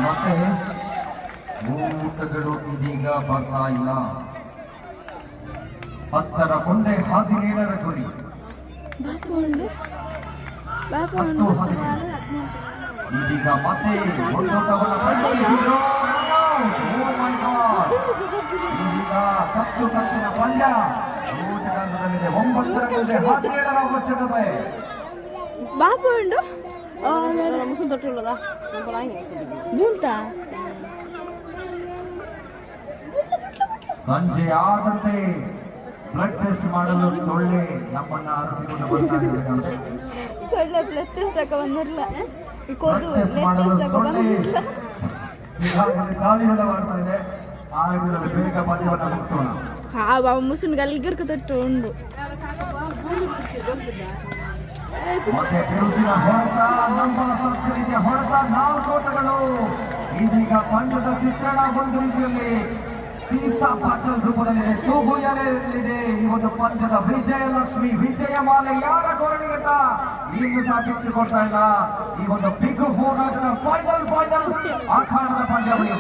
ಮತ್ತೆ ಊಟಗಳು ಇದೀಗ ಬರ್ತಾ ಇಲ್ಲ. 10ರ ಮುಂದೆ 17ರ ಗುರಿ. 10-17 ಇದೀಗ ಮತ್ತೆ ಒಂದೊಂದವನ್ನ ಕಟ್ಟಿಸಿದ್ರು. ಇದೀಗ ಕತ್ತು ಕತ್ತಿನ ಪಂದ್ಯ ರೋಚಕಾಂತದಲ್ಲಿದೆ. 9ರ ಮುಂದೆ 17ರ ಅವಶ್ಯಕತೆ. ಸಂಜೆ ಆದಂತೆ ಬ್ಲಡ್ ಟೆಸ್ಟ್ ಮಾಡಲು ಸೊಳ್ಳೆ ನಮ್ಮನ್ನ ಅರಸಿಕೊಂಡು ಬರ್ತಾ ಇದ್ದಾರೆ. ಸೊಳ್ಳೆ ಬ್ಲಡ್ ಟೆಸ್ಟ್ ಬಂದಿರಲ್ಲ, ಗಾಳಿಯೆಲ್ಲ ಮಾಡ್ತಾ ಇದೆ. ಆರೋಗ್ಯದಲ್ಲಿ ಬೇಗ ಪದ್ಯವನ್ನು ಮುಗಿಸೋಣ. ಮುಸುನ್ ಗಲಿಗರ್ಕ ತೊಟ್ಟು ಉಂಡು. ಮತ್ತೆ ಬಿರುಸಿನ ಹೊಡೆತ, ನಂಬಲ ಸಂಸ್ಕೃತಿಯ ಹೊಡೆತ, 4 ಓಟಗಳು. ಇದೀಗ ತಂಡದ ಚಿತ್ರಣ ಒಂದು ರೀತಿಯಲ್ಲಿ ಸೀಸಾ ಬಾಟಲ್ ರೂಪದಲ್ಲಿದೆ, ತೂಗುಯಲಿದೆ. ಇವತ್ತು ಪಂದ್ಯದ ವಿಜಯಲಕ್ಷ್ಮಿ ವಿಜಯಮಾಲೆ ಯಾರ ಕೊರಳಿಗಟ್ಟ ಇನ್ನು ಸಹ ಬಿಟ್ಟುಕೊಡ್ತಾ ಇಲ್ಲ. ಈ ಒಂದು ಬಿಗ್ ಹೋರಾಟದ ಫೈನಲ್ ಆಖಾಡದ ಪಂದ್ಯಾವಳಿ.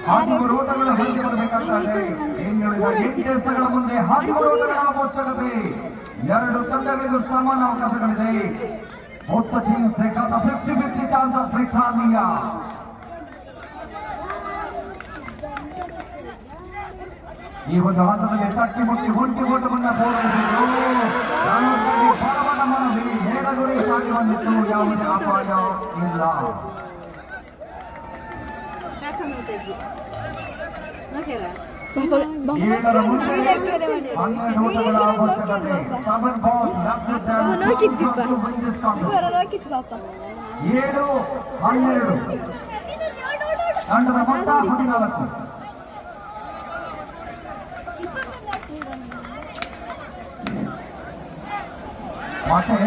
13 ಓಟಗಳ ಹೊರಗೆ ಬರಬೇಕಾಗ್ತಾ ಇದೆ. ಇನ್ನುಳಿದ 8 ಎಸೆತಗಳ ಮುಂದೆ 13 ಓಟಗಳ ಅವಶ್ಯಕತೆ. 2 ತಂಡಗಳಿಗೂ ಸಮಾನ ಅವಕಾಶಗಳಿದೆ. Both the teams, they got a 50-50 chance of Britannia. ಈ ಒಂದು ಹಂತದಲ್ಲಿ ತಟ್ಟಿ ಮುಟ್ಟಿ ಒಂಟಿ ಓಟವನ್ನು ಪೂರೈಸಿದ್ರು. ಬಲವಾದ ಮನವಿ, ಹೇಳಗುರಿ ಸಾಗಿ ಬಂದಿತ್ತು. ಯಾವುದೇ ಅಪಾಯ ಇಲ್ಲ. 7ರ ಮುಂದೆ 12 ಓಟಗಳ ಅವಶ್ಯಕತೆ. 7 balls left with them to win this contest. 7-12 ತಂಡದ ಮೊತ್ತ 14. ಮತ್ತೆ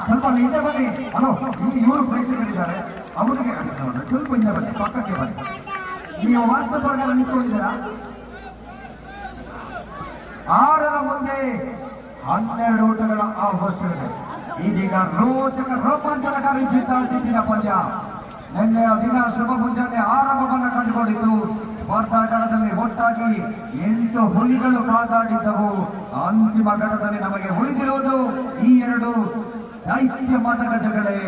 ಸ್ವಲ್ಪ ಹಿಂದೆ ಬನ್ನಿ. ಹಲೋ, ಇವರು ಪ್ರೇಕ್ಷಕರಿದ್ದಾರೆ, ಅವರಿಗೆ ಸ್ವಲ್ಪ ಹಿಂದೆ ಬನ್ನಿ, ಪಕ್ಕಕ್ಕೆ ಬನ್ನಿ. ನೀವು ವಾಸ್ತವವಾಗಿ ನಿಂತ್ಕೊಂಡಿದ್ದೀರಾ? 6ರ ಮುಂದೆ 12 ಓಟಗಳ ಅವಶ್ಯಕತೆ. ಇದೀಗ ರೋಚಕ ರೋಮಾಂಚನಕಾರಿ ಜಿದ್ದಾಜಿದ್ದಿನ ಪಂದ್ಯ. ನಿನ್ನೆಯ ದಿನ ಶುಭ ಮುಂಜಾನೆ ಆರಂಭವನ್ನು ಕಂಡುಕೊಂಡಿದ್ದು. ಸ್ಪರ್ಧಾಗಣದಲ್ಲಿ ಒಟ್ಟಾಗಿ 8 ಹುಲಿಗಳು ಕಾದಾಡಿದ್ದವು. ಅಂತಿಮ ಘಟ್ಟದಲ್ಲಿ ನಮಗೆ ಉಳಿದಿರುವುದು ಈ 2 ದೈತ್ಯ ಮತಗಜಗಳೇ.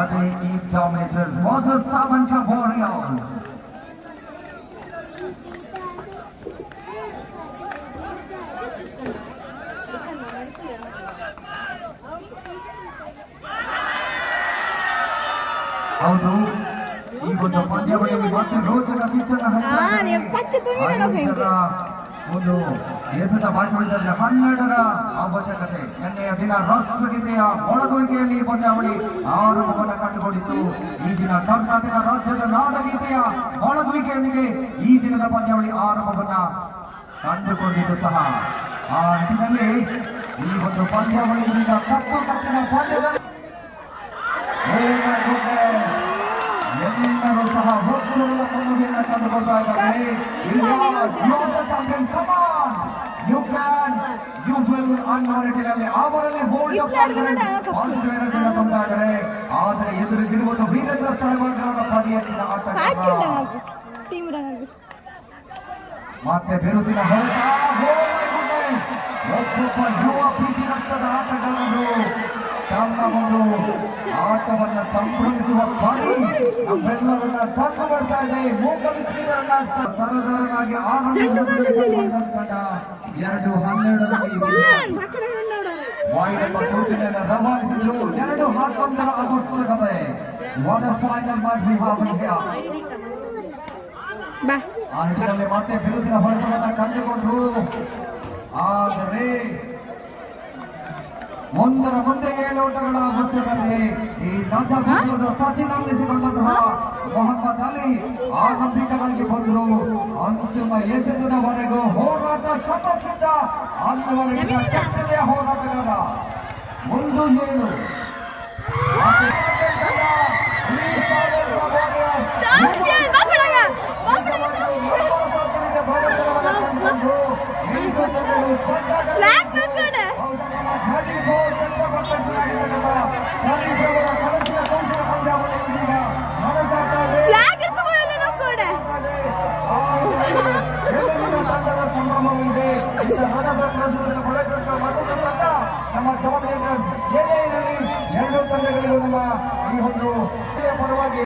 ಅದೇ ಈ ಡಾಮಿನೇಟರ್ಸ್ ವರ್ಸಸ್ ಸಾವಂತ ವಾರಿಯರ್ಸ್. ಹೌದು, ಈ ಒಂದು ಪಂದ್ಯಾವಳಿಯಲ್ಲಿ ಮತ್ತೆ ರೋಚಕ ಕಿಚ್ಚನ ಒಂದು ಎಸೆತ ಬಾಕಿಉಳಿದರೆ 12ರ ಅವಶ್ಯಕತೆ. ನಿನ್ನೆಯ ದಿನ ರಾಷ್ಟ್ರಗೀತೆಯ ಮೊಳಗುವಿಕೆಯಲ್ಲಿ ಪಂದ್ಯಾವಳಿ ಆರಂಭವನ್ನು ಕಂಡುಕೊಂಡಿತ್ತು. ಈ ದಿನ ಕರ್ನಾಟಕ ರಾಜ್ಯದ ನಾಡಗೀತೆಯ ಮೊಳಗುವಿಕೆಯೊಂದಿಗೆ ಈ ದಿನದ ಪಂದ್ಯಾವಳಿ ಆರಂಭವನ್ನ ಕಂಡುಕೊಂಡಿದ್ದು ಸಹ. ಆ ನಿಟ್ಟಿನಲ್ಲಿ ಈ ಒಂದು ಪಂದ್ಯಾವಳಿ ಈಗ ಕಪ್ಪು ಕಟ್ಟಿನ ಪಂದ್ಯದಲ್ಲಿ ಎಲ್ಲರೂ ಸಹ ಒಬ್ಬರನ್ನ ಮುನ್ನುಡಿಯನ್ನು ಕಂಡುಕೊಳ್ತಾ ಇದ್ದಾರೆ. ಅವರಲ್ಲಿ ಹೋಲ್ಡ್ ಅಪ್ ತೊಂದರೆ ಇದ್ದಾರೆ. ಆದರೆ ಎದುರಿಗಿರುವುದು ವೀರೇಂದ್ರ ಸಹವಾಗರ ಪದಿಯಲ್ಲಿನ ಆಟಗಾರ. ಮತ್ತೆ ಬಿರುಸಿನ ಹೊರಟ ಒಬ್ಬೊಬ್ಬ ಯುವ ಪ್ರೀತಿ ರಕ್ತದ ಆಟಗಾರರು ತಮ್ಮ ಒಂದು ಆಟವನ್ನು ಸಂಭ್ರಮಿಸುವ ಪರಿ ನಮ್ಮೆಲ್ಲರನ್ನ ತಕ್ಕುಬರ್ತಾ ಇದೆ. ಮೂಕಲಿಸಿದರನ್ನ ಸರದಾರನಾಗಿ ವಾಯುವೆಂಬ ಸೂಚನೆಯನ್ನು ರವಾನಿಸಿದ್ರು. 2 11ರ ಅವಶ್ಯಕತೆ. ಫೈನಲ್ ಆ ನಿಟ್ಟಿನಲ್ಲಿ ಮತ್ತೆ ಬಿರುಸಿನ ಹೊರಟವನ್ನು ಕಂಡುಕೊಂಡ್ರು. ಆದರೆ 1ರ ಮುಂದೆ 7 ಓಟಗಳ ಅವಶ್ಯಕತೆ. ಈ ರಾಜಪುರದ ಸಚಿನ್ ಅನ್ನಿಸಿಕೊಂಡಂತಹ ಮೊಹಮ್ಮದ್ ಅಲಿ ಆರಂಭಿಕವಾಗಿ ಬಂದರು. ಅಂತಿಮ ಎಸೆತದವರೆಗೂ ಹೋರಾಟ ಶತಸಿದ್ಧ. ಅನ್ನುವರೆಗಿನ ಚರ್ಚೆಯ ಹೋರಾಟಗಾರ 1-7. ಈ ಒಂದು ಪರವಾಗಿ